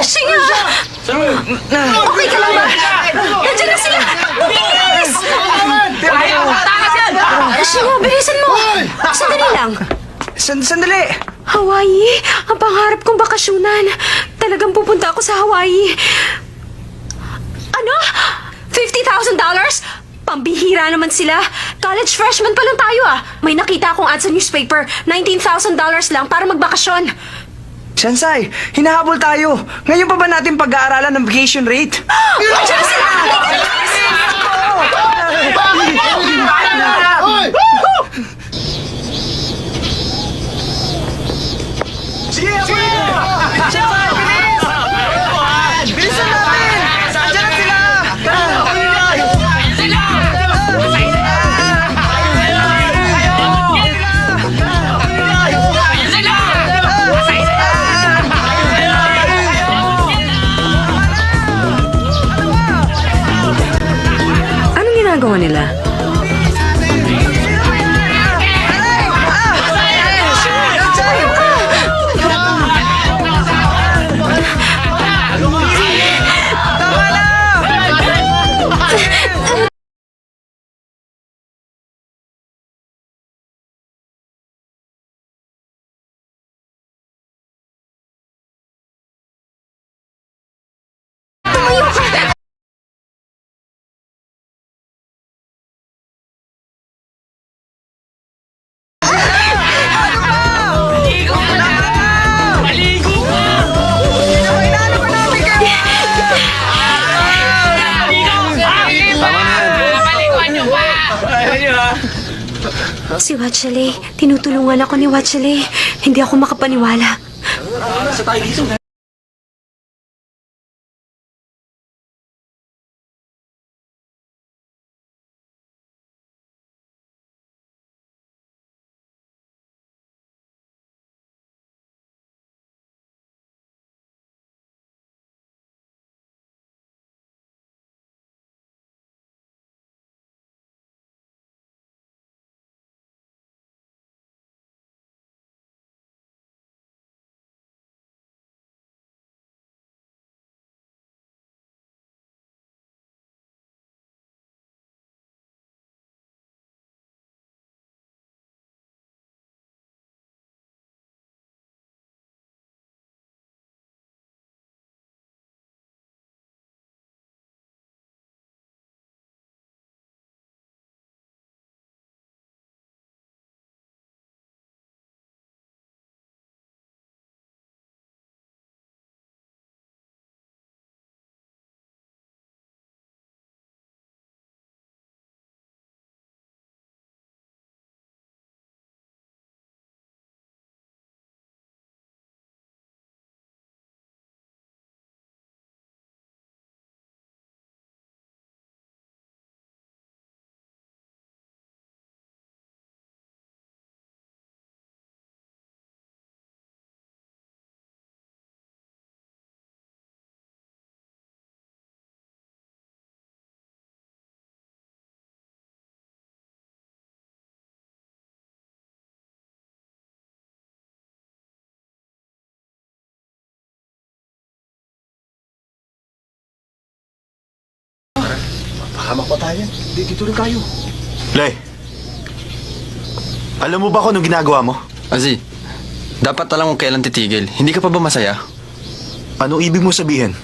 Singa! Okay ka lang ba? Nandiyan na sila! Bilis! Singa, bilisan mo! Sandali lang. Sandali! Hawaii, ang pangarap kong bakasyunan. Talagang pupunta ako sa Hawaii. Ano? $50,000? Pambihira naman sila. College freshman pa lang tayo ah. May nakita akong ad sa newspaper. $19,000 lang para magbakasyon. Shansai, hinahabol tayo. Ngayon pa ba natin pag-aaralan ng vacation rate? Nandiyan na sila! Sige! Shansai, bilis! Bilisan natin! Nandiyan na sila! Anong ginagawa nila? Si Watchale, tinutulungan ako ni Watchale. Hindi ako makapaniwala. Hamak pa tayo. Dito rin tayo. Lay, alam mo ba kung anong ginagawa mo? Azi, dapat alam kung kailan titigil. Hindi ka pa ba masaya? Anong ibig mo sabihin?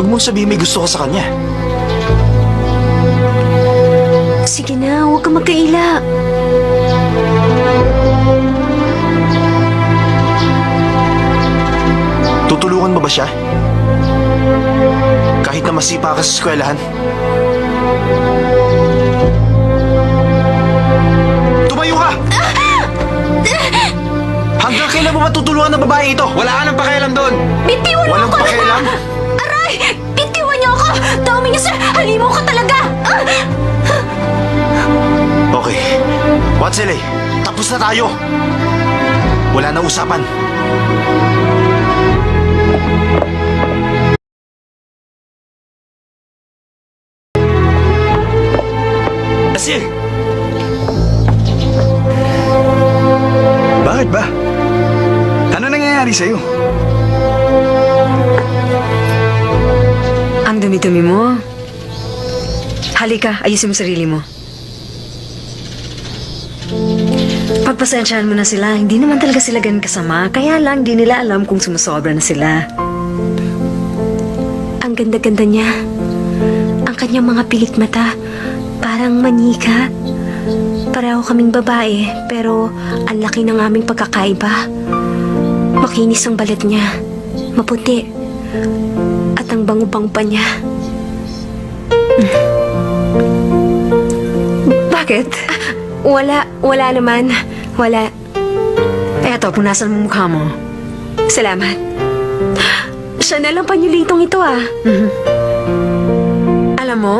Huwag mong sabihin may gusto ka sa kanya. Sige na, huwag kang magkaila. Tutulungan mo ba siya? Kahit na masipa ka sa eskwelahan? Tumayo ka! Hanggang kailan mo matutulungan ng babae ito? Wala ka nang pakialam doon! Bitiwan mo Walang ako! pakialam? Aray! Bitiwan niyo ako! Dami niyo, sir! Halimaw ka talaga! Okay. Watsele, tapos na tayo. Wala na usapan. kasi! Bakit ba? Ano nangyayari sa'yo? Ang dumi-dumi mo. Halika, ayusin mo sarili mo. Pagpasensyahan mo na sila, hindi naman talaga sila ganun kasama. Kaya lang, di nila alam kung sumusobra na sila. Ang ganda-ganda niya. Ang kanyang mga pilik mata, parang manika. Pareho kaming babae, pero ang laki ng aming pagkakaiba. Makinis ang balat niya, maputi, at ang bango-bango pa niya. Bakit? Wala naman. Wala. Eto, punasan mo mukha mo. Salamat. Siya na lang panyulitong ito ah. Alam mo,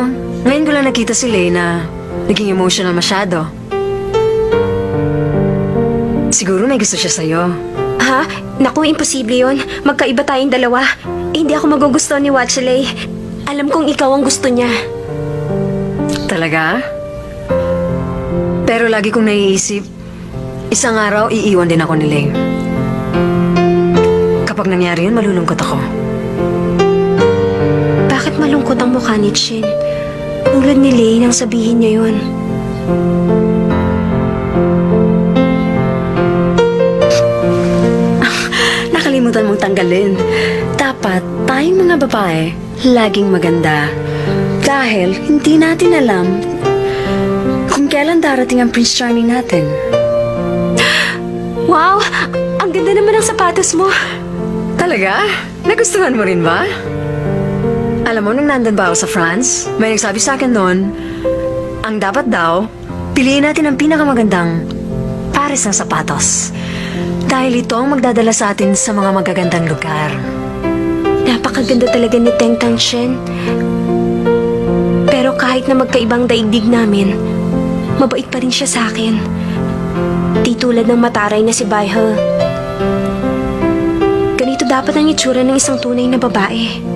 ngayon ko lang nakita si Lena. Naging emotional masyado. Siguro may gusto siya sa'yo. Ha? Naku, imposible yon. Magkaiba tayong dalawa. Hindi ako magugustuhan ni Watchley. Alam kong ikaw ang gusto niya. Talaga? Pero lagi kong naiisip, isang araw iiwan din ako ni Lane. Kapag nangyari yun, malulungkot ako. Bakit malungkot ang mukha ni Chin? Tulad ni Lane ang sabihin niya yun. Nakalimutan mong tanggalin. Dapat tayong mga babae, laging maganda. Dahil hindi natin alam kung kailan darating ang Prince Charming natin. Wow! Ang ganda naman ng sapatos mo. Talaga? Nagustuhan mo rin ba? Alam mo, nung nandun ba ako sa France, may nagsabi sa akin noon, ang dapat daw, piliin natin ang pinakamagandang pares ng sapatos. Dahil ito ang magdadala sa atin sa mga magagandang lugar. Napakaganda talaga ni Teng Tang Shen. Pero kahit na magkaibang daigdig namin, mabait pa rin siya sa akin. Di tulad ng mataray na si Bai He. Ganito dapat ang itsura ng isang tunay na babae.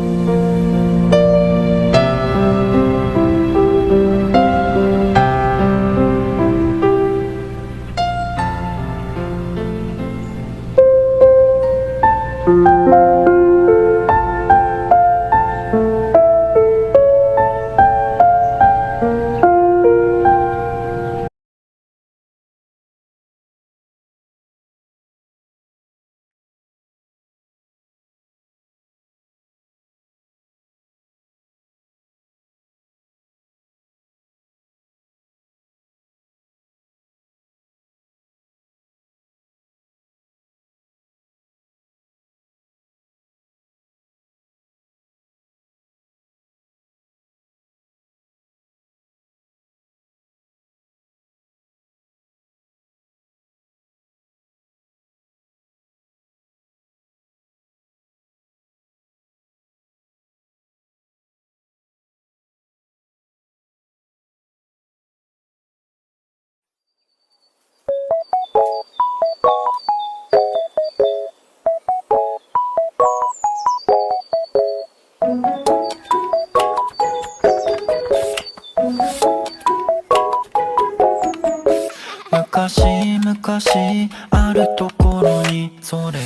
Mukashi あるところにそれ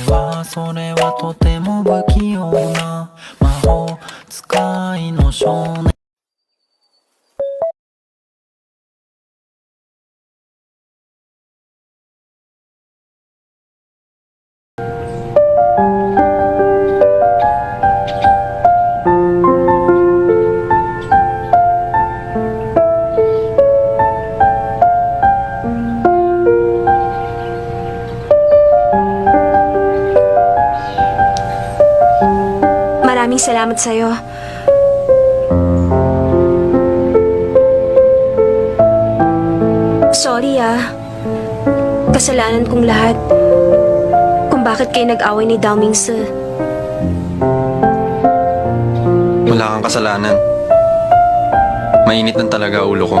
はとても不器用な魔法使いの少年Maraming salamat sa'yo. Sorry Kasalanan kong lahat. Kung bakit kayo nag-away ni Dao Mingse. Wala kang kasalanan. Mainit lang talaga ulo ko.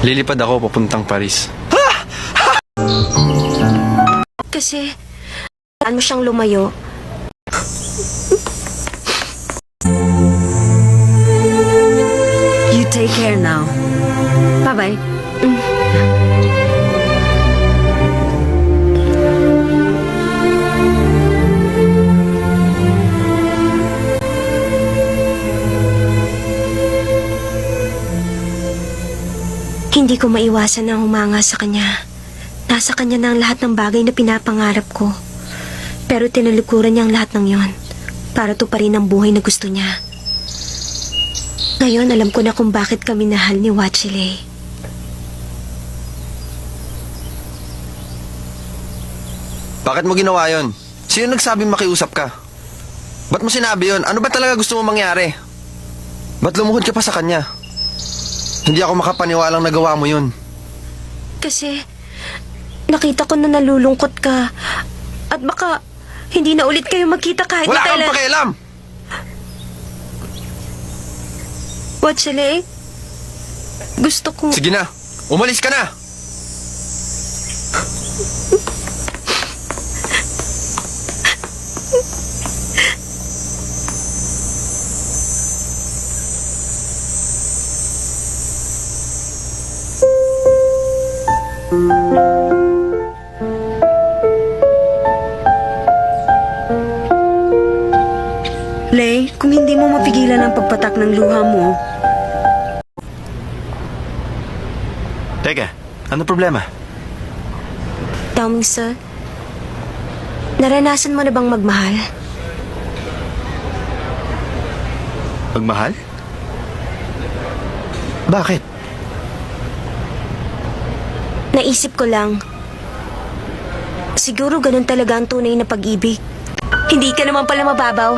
Lilipad ako papuntang Paris. Kasi, saan mo siyang lumayo? You take care now. Bye-bye. Hindi ko maiwasan na humanga sa kanya. Nasa kanya na ang lahat ng bagay na pinapangarap ko. Pero tinalikuran niya ang lahat ng yon para tuparin ang buhay na gusto niya. Ngayon, alam ko na kung bakit kami nahal ni Wachile. Bakit mo ginawa yon? Sino nagsabing makiusap ka? Ba't mo sinabi yon? Ano ba talaga gusto mo mangyari? Ba't lumuhod ka pa sa kanya? Hindi ako makapaniwalang nagawa mo yun. Kasi, nakita ko na nalulungkot ka. At baka, hindi na ulit kayo magkita kahit Wala na kang kailan. pakialam! Wachile, gusto ko... Sige na, umalis ka na! Lay, kung hindi mo mapigilan ang pagpatak ng luha mo, Teka, ano problema? Tell me, sir, naranasan mo na bang magmahal? Magmahal? Bakit? Naisip ko lang, siguro ganun talaga ang tunay na pag-ibig. Hindi ka naman pala mababaw.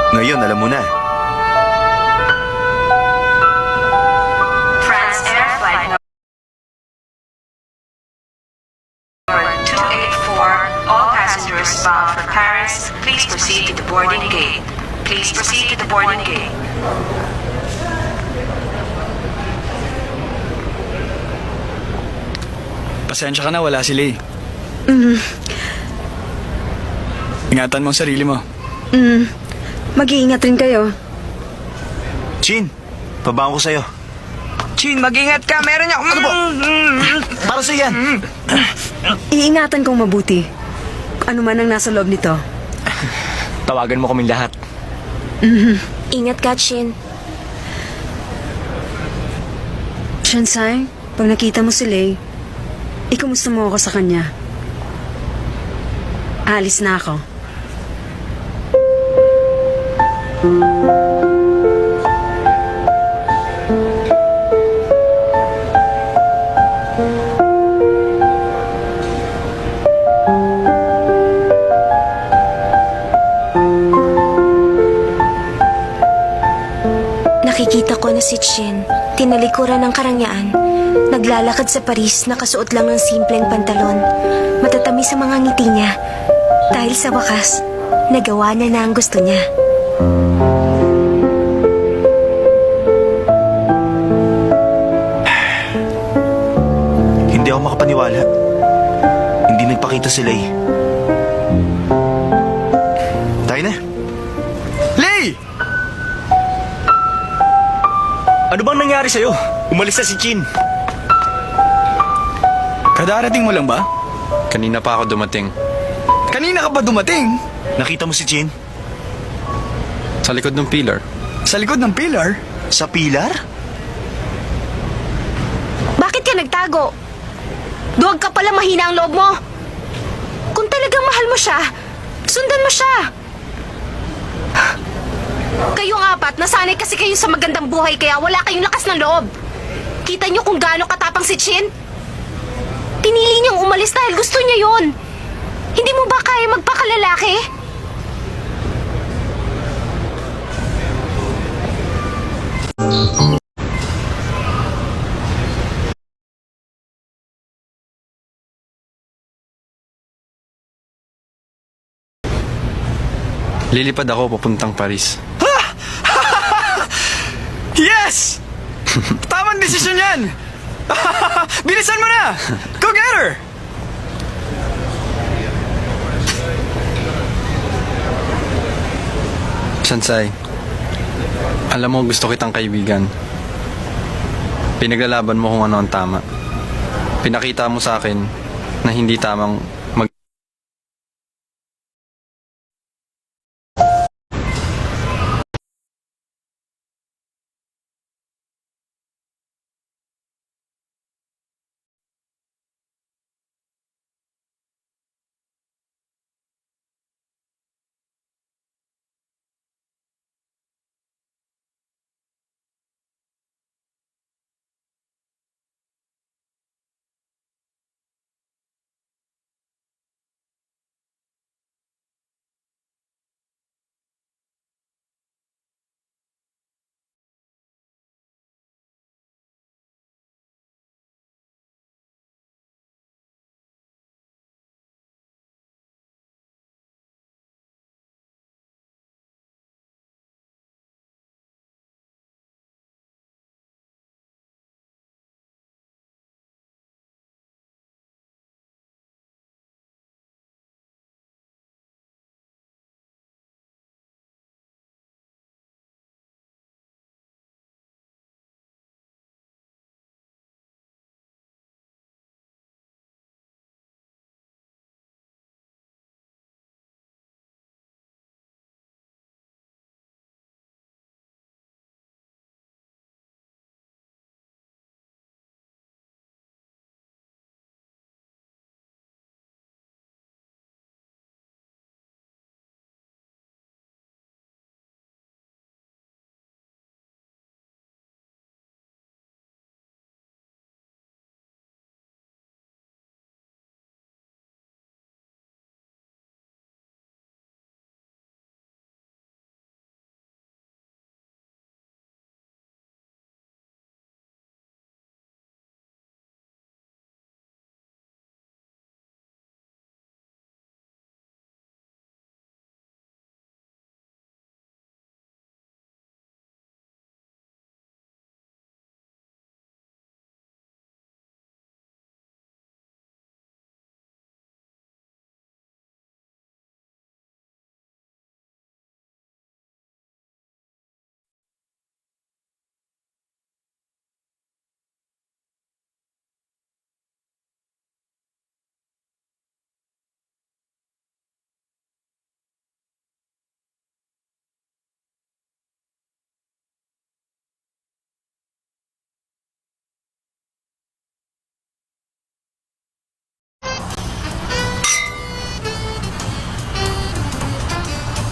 Ngayon, alam mo na. France Air Flight number 284, all passengers bound for Paris, please proceed to the boarding gate. Please proceed to the boarding gate. Pasensya ka na, wala sila eh. Ingatan mo ang sarili mo. mag-iingat rin kayo. Chin, pabango ko sa'yo. Chin, mag-ingat ka. Meron niya... Ano po? Para sa'yo yan. Iingatan kong mabuti. Ano man ang nasa loob nito. Tawagan mo kaming lahat. Ingat ka, Chin. Shansai, pag nakita mo si Lay, ikumusta mo ako sa kanya. Alis na ako. Nakikita ko na si Chin, tinalikuran ng karangyaan, naglalakad sa Paris, nakasuot lang ng simpleng pantalon, matatamis sa mga ngiti niya, dahil sa wakas, nagawa niya na ang gusto niya. Hindi ako makapaniwala. Hindi nagpakita sila eh. Tayo na. Lay! Ano bang nangyari sa'yo? Umalis na si Chin. Kadarating mo lang ba? Kanina pa ako dumating. Kanina ka pa dumating? Nakita mo si Chin? Sa likod ng pillar. Sa likod ng pillar? Sa pilar? Bakit ka nagtago? Duwag ka pala, mahina ang loob mo. Kung talagang mahal mo siya, sundan mo siya. Kayong apat, nasanay kasi kayo sa magandang buhay kaya wala kayong lakas ng loob. Kita niyo kung gaano katapang si Chin? Pinili niyang umalis dahil gusto niya yon. Hindi mo ba kaya magpakalalaki? Lilipad ako papuntang Paris. Yes! Tamang desisyon yan! Bilisan mo na! Go get her! Shansai, alam mo gusto kitang kaibigan. Pinaglalaban mo kung ano ang tama. Pinakita mo sa akin na hindi tamang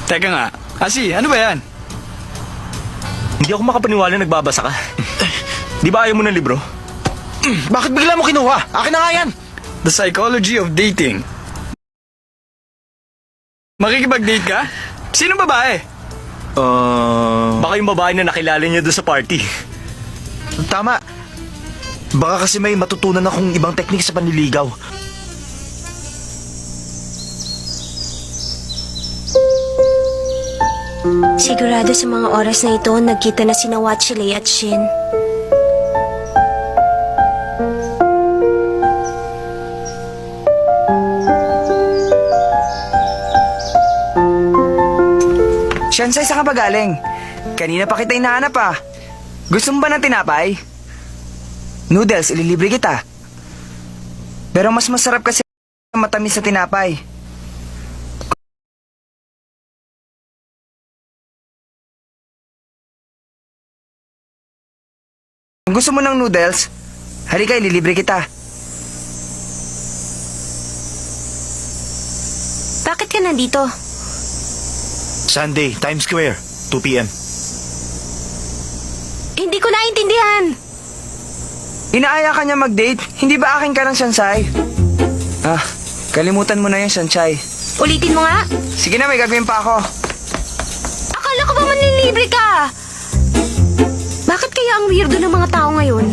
Teka nga, Asi, ano ba yan? Hindi ako makapaniwala nagbabasa ka. Di ba ayaw mo ng libro? Bakit bigla mo kinuha? Akin na nga yan! The Psychology of Dating. Makikipag-date ka? Sino babae? Baka yung babae na nakilala niya doon sa party. Tama. Baka kasi may matutunan akong ibang teknik sa panliligaw. Sigurado sa mga oras na ito, nagkita na sina Watchley at Shin. Shansai, saan ka ba galing? Kanina pa kita hinahanap ah. Gusto mo ba ng tinapay? Noodles, ililibre kita. Pero mas masarap kasi matamis sa tinapay. Kung gusto mo ng noodles, halika, ililibre kita. Bakit ka nandito? Sunday, Times Square, 2 p.m. Hindi ko naintindihan. Inaaya ka niya mag-date, hindi ba akin ka ng Shansai? Ah, kalimutan mo na yung Shansai. Ulitin mo nga. Sige na, may gagawin pa ako. Akala ko ba manlilibre ka? Bakit kaya ang weirdo ng mga tao ngayon?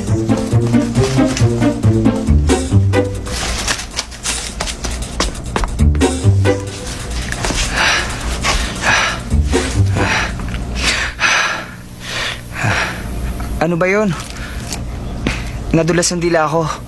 Ano ba yun? Nadulas ang dila ko.